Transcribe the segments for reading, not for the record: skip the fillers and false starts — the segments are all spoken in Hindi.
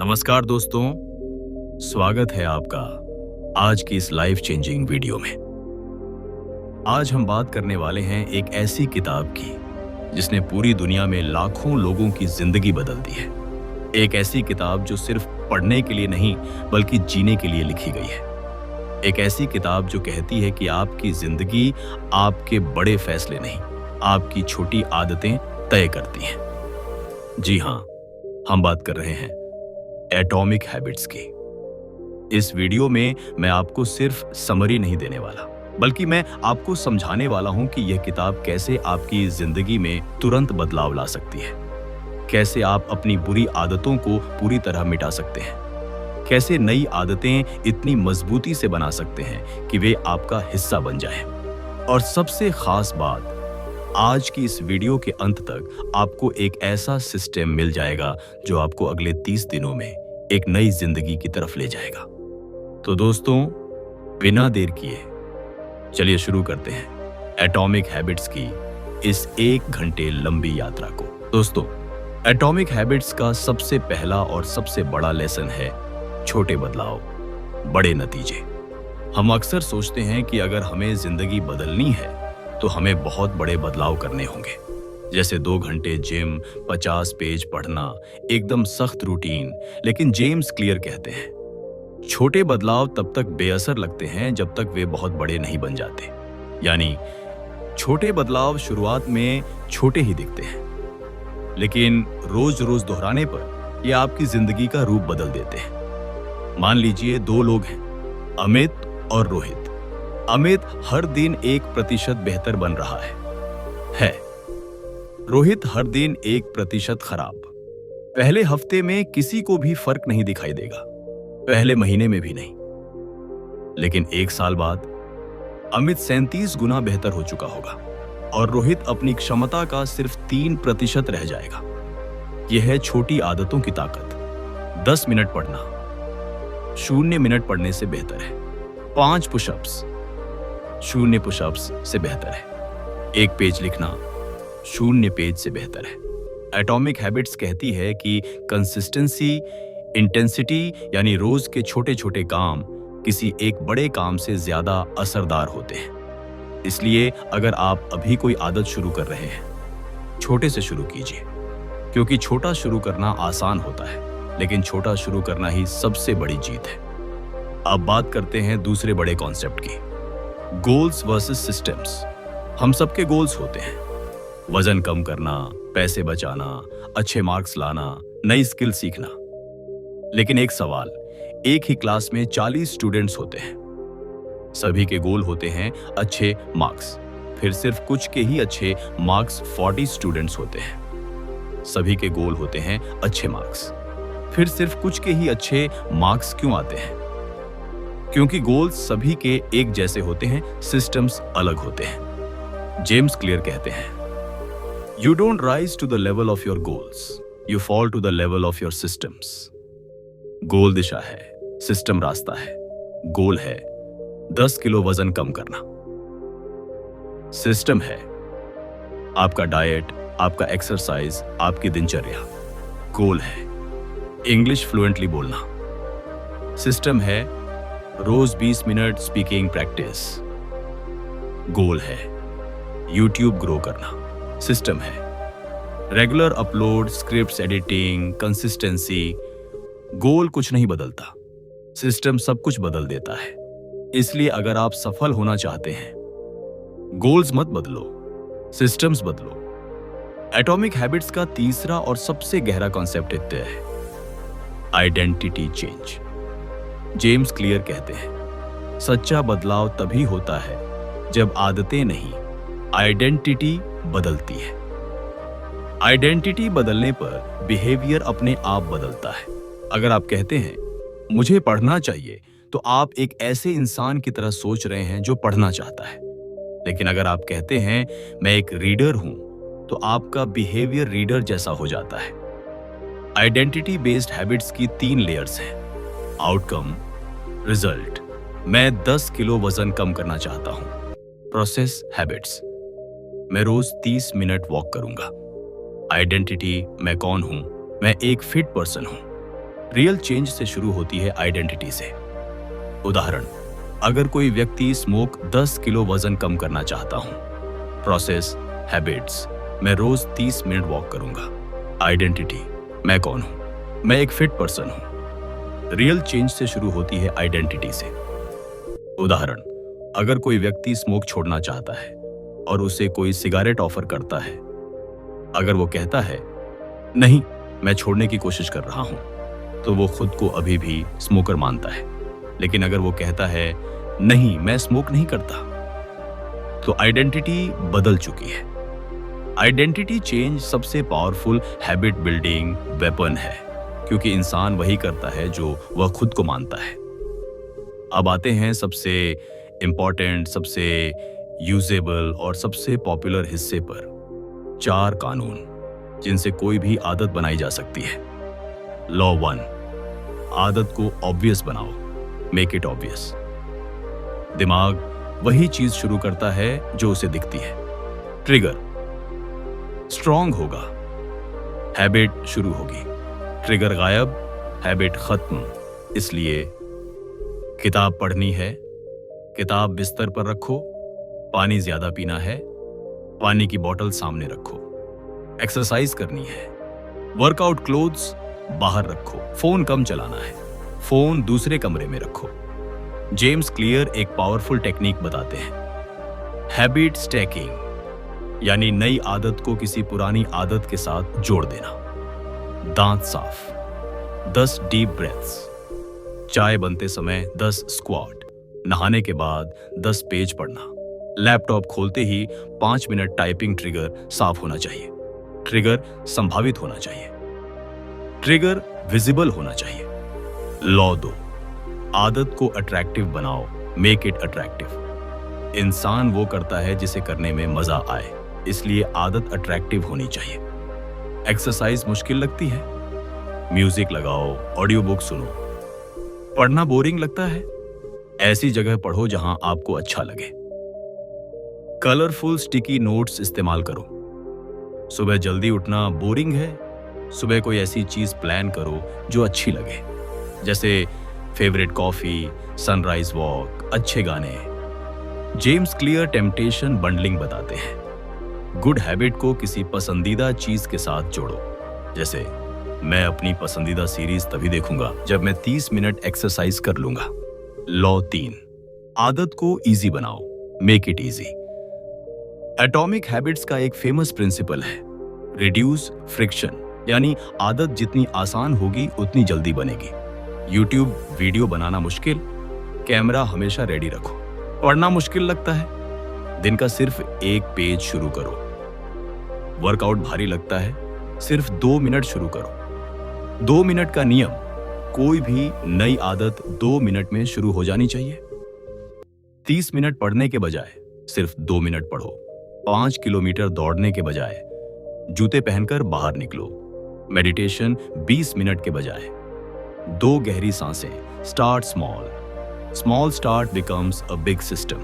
नमस्कार दोस्तों, स्वागत है आपका आज की इस लाइफ चेंजिंग वीडियो में। आज हम बात करने वाले हैं एक ऐसी किताब की जिसने पूरी दुनिया में लाखों लोगों की जिंदगी बदल दी है। एक ऐसी किताब जो सिर्फ पढ़ने के लिए नहीं बल्कि जीने के लिए लिखी गई है। एक ऐसी किताब जो कहती है कि आपकी जिंदगी आपके बड़े फैसले नहीं, आपकी छोटी आदतें तय करती हैं। जी हाँ, हम बात कर रहे हैं एटॉमिक हैबिट्स की। इस वीडियो में मैं आपको सिर्फ समरी नहीं देने वाला, बल्कि मैं आपको समझाने वाला हूं कि यह किताब कैसे आपकी जिंदगी में तुरंत बदलाव ला सकती है, कैसे आप अपनी बुरी आदतों को पूरी तरह मिटा सकते हैं, कैसे नई आदतें इतनी मजबूती से बना सकते हैं कि वे आपका हिस्सा बन जाएं। और सबसे खास बात, आज की इस वीडियो के अंत तक आपको एक ऐसा सिस्टम मिल जाएगा जो आपको अगले 30 दिनों में एक नई जिंदगी की तरफ ले जाएगा। तो दोस्तों, बिना देर किए चलिए शुरू करते हैं एटॉमिक हैबिट्स की इस 1 घंटे लंबी यात्रा को। दोस्तों, एटॉमिक हैबिट्स का सबसे पहला और सबसे बड़ा लेसन है छोटे बदलाव, बड़े नतीजे। हम अक्सर सोचते हैं कि अगर हमें जिंदगी बदलनी है तो हमें बहुत बड़े बदलाव करने होंगे, जैसे 2 घंटे जिम, 50 पेज पढ़ना, एकदम सख्त रूटीन। लेकिन जेम्स क्लियर कहते हैं, छोटे बदलाव तब तक बेअसर लगते हैं जब तक वे बहुत बड़े नहीं बन जाते। यानी छोटे बदलाव शुरुआत में छोटे ही दिखते हैं, लेकिन रोज रोज दोहराने पर ये आपकी जिंदगी का रूप बदल देते हैं। मान लीजिए 2 लोग हैं, अमित और रोहित। अमित हर दिन 1% बेहतर बन रहा है। रोहित हर दिन 1% खराब। पहले हफ्ते में किसी को भी फर्क नहीं दिखाई देगा, पहले महीने में भी नहीं। लेकिन 1 साल बाद अमित 37 गुना बेहतर हो चुका होगा और रोहित अपनी क्षमता का सिर्फ 3% रह जाएगा। यह है छोटी आदतों की ताकत। 10 मिनट पढ़ना 0 मिनट पढ़ने से बेहतर है। 5 पुशअप्स 0 पुशअप्स से बेहतर है। 1 पेज लिखना 0 पेज से बेहतर है। एटॉमिक हैबिट्स कहती है कि कंसिस्टेंसी, इंटेंसिटी यानी रोज के छोटे छोटे काम किसी एक बड़े काम से ज्यादा असरदार होते हैं। इसलिए अगर आप अभी कोई आदत शुरू कर रहे हैं, छोटे से शुरू कीजिए, क्योंकि छोटा शुरू करना आसान होता है, लेकिन छोटा शुरू करना ही सबसे बड़ी जीत है। अब बात करते हैं दूसरे बड़े कॉन्सेप्ट की, गोल्स वर्सेस सिस्टम्स। हम सबके गोल्स होते हैं, वजन कम करना, पैसे बचाना, अच्छे मार्क्स लाना, नई स्किल सीखना। लेकिन एक सवाल, एक ही क्लास में 40 स्टूडेंट्स होते हैं, सभी के गोल होते हैं अच्छे मार्क्स। फिर सिर्फ कुछ के ही अच्छे मार्क्स 40 स्टूडेंट्स होते हैं, सभी के गोल होते हैं अच्छे मार्क्स। फिर सिर्फ कुछ के ही अच्छे मार्क्स क्यों आते हैं? क्योंकि गोल्स सभी के एक जैसे होते हैं, सिस्टम्स अलग होते हैं। जेम्स क्लियर कहते हैं, you don't rise to the level of your goals, you fall to the level of your systems. Goal दिशा है, सिस्टम रास्ता है। गोल है 10 किलो वजन कम करना, सिस्टम है आपका डाइट, आपका एक्सरसाइज, आपकी दिनचर्या। गोल है इंग्लिश फ्लुएंटली बोलना, सिस्टम है रोज 20 मिनट स्पीकिंग प्रैक्टिस। गोल है यूट्यूब ग्रो करना, सिस्टम है regular upload, scripts editing, consistency. Goal कुछ नहीं बदलता, सिस्टम सब कुछ बदल देता है। इसलिए अगर आप सफल होना चाहते हैं, गोल्स मत बदलो, सिस्टम्स बदलो। एटॉमिक हैबिट्स का तीसरा और सबसे गहरा कॉन्सेप्ट है आइडेंटिटी चेंज। जेम्स क्लियर कहते हैं, सच्चा बदलाव तभी होता है जब आदतें नहीं, आइडेंटिटी बदलती है। आइडेंटिटी बदलने पर बिहेवियर अपने आप बदलता है। अगर आप कहते हैं मुझे पढ़ना चाहिए, तो आप एक ऐसे इंसान की तरह सोच रहे हैं जो पढ़ना चाहता है। लेकिन अगर आप कहते हैं मैं एक रीडर हूं, तो आपका बिहेवियर रीडर जैसा हो जाता है। आइडेंटिटी बेस्ड हैबिट्स की 3 लेयर्स हैं, आउटकम, रिजल्ट। मैं 10 किलो वजन कम करना चाहता हूं। Process, habits. मैं रोज 30 मिनट वॉक करूंगा। आइडेंटिटी, मैं कौन हूं? मैं एक फिट पर्सन हूं। रियल चेंज से शुरू होती है आइडेंटिटी से। उदाहरण, अगर कोई व्यक्ति स्मोक 10 किलो वजन कम करना चाहता हूं, प्रोसेस, हैबिट्स, मैं रोज 30 मिनट वॉक करूंगा। आइडेंटिटी, मैं कौन हूं? मैं एक फिट पर्सन हूं। रियल चेंज से शुरू होती है आइडेंटिटी से। उदाहरण, अगर कोई व्यक्ति स्मोक छोड़ना चाहता है और उसे कोई सिगारेट ऑफर करता है, अगर वो कहता है नहीं, मैं छोड़ने की कोशिश कर रहा हूं, तो वो खुद को अभी भी स्मोकर मानता है। लेकिन अगर वो कहता है नहीं, मैं स्मोक नहीं करता, तो आइडेंटिटी बदल चुकी है। आइडेंटिटी चेंज सबसे पावरफुल हैबिट बिल्डिंग वेपन है, क्योंकि इंसान वही करता है जो वह खुद को मानता है। अब आते हैं सबसे इंपॉर्टेंट, सबसे यूजेबल और सबसे पॉपुलर हिस्से पर। 4 कानून जिनसे कोई भी आदत बनाई जा सकती है। लॉ 1, आदत को ऑब्वियस बनाओ, मेक इट ऑब्वियस। दिमाग वही चीज शुरू करता है जो उसे दिखती है। ट्रिगर, स्ट्रॉन्ग होगा, हैबिट शुरू होगी। ट्रिगर गायब, हैबिट खत्म। इसलिए किताब पढ़नी है, किताब बिस्तर पर रखो। पानी ज्यादा पीना है, पानी की बोतल सामने रखो। एक्सरसाइज करनी है, वर्कआउट क्लोथ्स बाहर रखो। फोन कम चलाना है, फोन दूसरे कमरे में रखो। जेम्स क्लियर एक पावरफुल टेक्निक बताते हैं, हैबिट स्टैकिंग, यानी नई आदत को किसी पुरानी आदत के साथ जोड़ देना। दांत साफ, 10 डीप ब्रेथ्स, चाय बनते समय 10 स्क्वाट, नहाने के बाद 10 पेज पढ़ना। लैपटॉप खोलते ही 5 मिनट टाइपिंग। ट्रिगर साफ होना चाहिए, ट्रिगर संभावित होना चाहिए, ट्रिगर विजिबल होना चाहिए। लॉ 2, आदत को अट्रैक्टिव बनाओ, मेक इट अट्रैक्टिव। इंसान वो करता है जिसे करने में मजा आए, इसलिए आदत अट्रैक्टिव होनी चाहिए। एक्सरसाइज मुश्किल लगती है, म्यूजिक लगाओ, ऑडियो बुक सुनो। पढ़ना बोरिंग लगता है, ऐसी जगह पढ़ो जहां आपको अच्छा लगे। कलरफुल स्टिकी नोट्स इस्तेमाल करो। सुबह जल्दी उठना बोरिंग है, सुबह कोई ऐसी चीज प्लान करो जो अच्छी लगे, जैसे फेवरेट कॉफी, सनराइज वॉक, अच्छे गाने। जेम्स क्लियर टेम्पटेशन बंडलिंग बताते हैं। गुड हैबिट को किसी पसंदीदा चीज के साथ जोड़ो, जैसे मैं अपनी पसंदीदा सीरीज तभी देखूंगा जब मैं 30 मिनट एक्सरसाइज कर लूंगा। लॉ 3, आदत को इजी बनाओ, make it easy. Atomic habits का एक फेमस प्रिंसिपल है, रिड्यूस फ्रिक्शन, यानी आदत जितनी आसान होगी उतनी जल्दी बनेगी। यूट्यूब वीडियो बनाना मुश्किल, कैमरा हमेशा रेडी रखो। पढ़ना मुश्किल लगता है, दिन का सिर्फ 1 पेज शुरू करो। वर्कआउट भारी लगता है, सिर्फ 2 मिनट शुरू करो। 2 मिनट का नियम, कोई भी नई आदत 2 मिनट में शुरू हो जानी चाहिए। 30 मिनट पढ़ने के बजाय सिर्फ 2 मिनट पढ़ो। 5 किलोमीटर दौड़ने के बजाय जूते पहनकर बाहर निकलो। मेडिटेशन 20 मिनट के बजाय 2 गहरी सांसें। Start small, small start becomes a big system.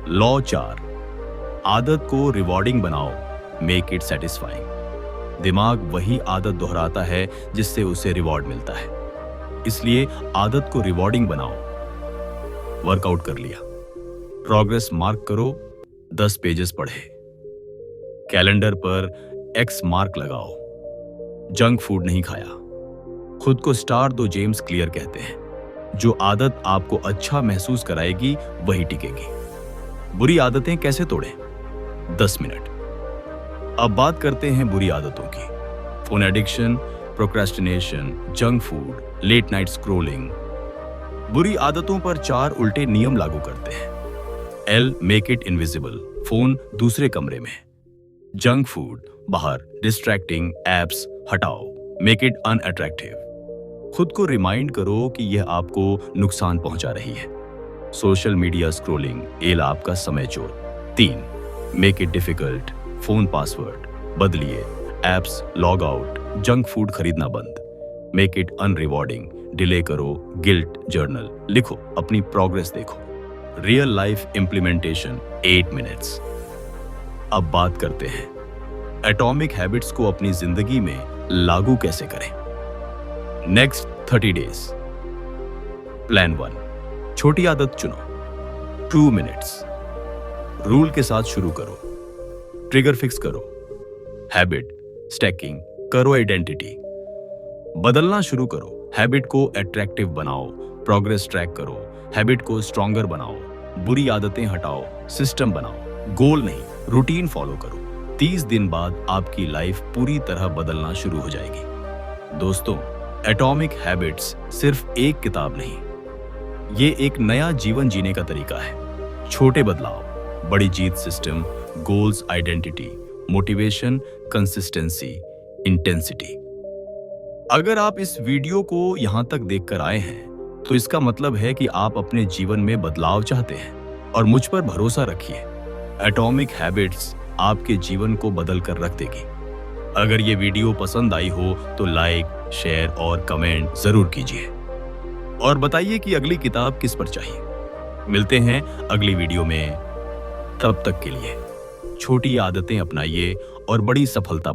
Law 4, आदत को रिवॉर्डिंग बनाओ, मेक इट सेटिस्फाइंग। दिमाग वही आदत दोहराता है जिससे उसे रिवॉर्ड मिलता है, इसलिए आदत को रिवॉर्डिंग बनाओ। वर्कआउट कर लिया, प्रोग्रेस मार्क करो, 10 पेजेस पढ़े। कैलेंडर पर एक्स मार्क लगाओ। जंक फूड नहीं खाया, खुद को स्टार दो। जेम्स क्लियर कहते हैं, जो आदत आपको अच्छा महसूस कराएगी वही टिकेगी। बुरी आदतें कैसे तोड़ें? 10 मिनट। अब बात करते हैं बुरी आदतों की। Phone addiction, procrastination, junk food, late night scrolling. बुरी आदतों पर 4 उल्टे नियम लागू करते हैं। L, make it invisible, phone दूसरे कमरे में। जंक फूड बाहर, डिस्ट्रैक्टिंग एप्स हटाओ, मेक इट अनअट्रैक्टिव। खुद को रिमाइंड करो कि यह आपको नुकसान पहुंचा रही है। सोशल मीडिया स्क्रोलिंग, एल आपका समय चोर। 3, make it difficult, phone password बदलिए, apps log out, junk food खरीदना बंद। मेक इट अनरिवॉर्डिंग, डिले करो, गिल्ट जर्नल लिखो, अपनी प्रोग्रेस देखो। Real life implementation 8 minutes. अब बात करते हैं एटॉमिक हैबिट्स को अपनी जिंदगी में लागू कैसे करें। Next 30 days. प्लान 1, छोटी आदत चुनो, 2 मिनट्स। रूल के साथ शुरू करो, ट्रिगर फिक्स करो, हैबिट स्टैकिंग करो, आइडेंटिटी बदलना शुरू करो, हैबिट को अट्रैक्टिव बनाओ, प्रोग्रेस ट्रैक करो, हैबिट को स्ट्रॉन्गर बनाओ, बुरी आदतें हटाओ, सिस्टम बनाओ, गोल नहीं रूटीन फॉलो करो। 30 दिन बाद आपकी लाइफ पूरी तरह बदलना शुरू हो जाएगी। दोस्तों, एटॉमिक हैबिट्स सिर्फ एक किताब नहीं, ये एक नया जीवन जीने का तरीका है। छोटे बदलाव, बड़ी जीत, system, goals, identity, motivation, consistency, intensity. अगर आप इस वीडियो को यहां तक देखकर आए हैं तो इसका मतलब है कि आप अपने जीवन में बदलाव चाहते हैं और मुझ पर भरोसा रखिए, एटॉमिक हैबिट्स आपके जीवन को बदल कर रख देगी। अगर ये वीडियो पसंद आई हो तो लाइक, शेयर और कमेंट जरूर कीजिए और बताइए कि अगली किताब किस पर चाहिए। मिलते हैं अगली वीडियो में, तब तक के लिए छोटी आदतें अपनाइए और बड़ी सफलता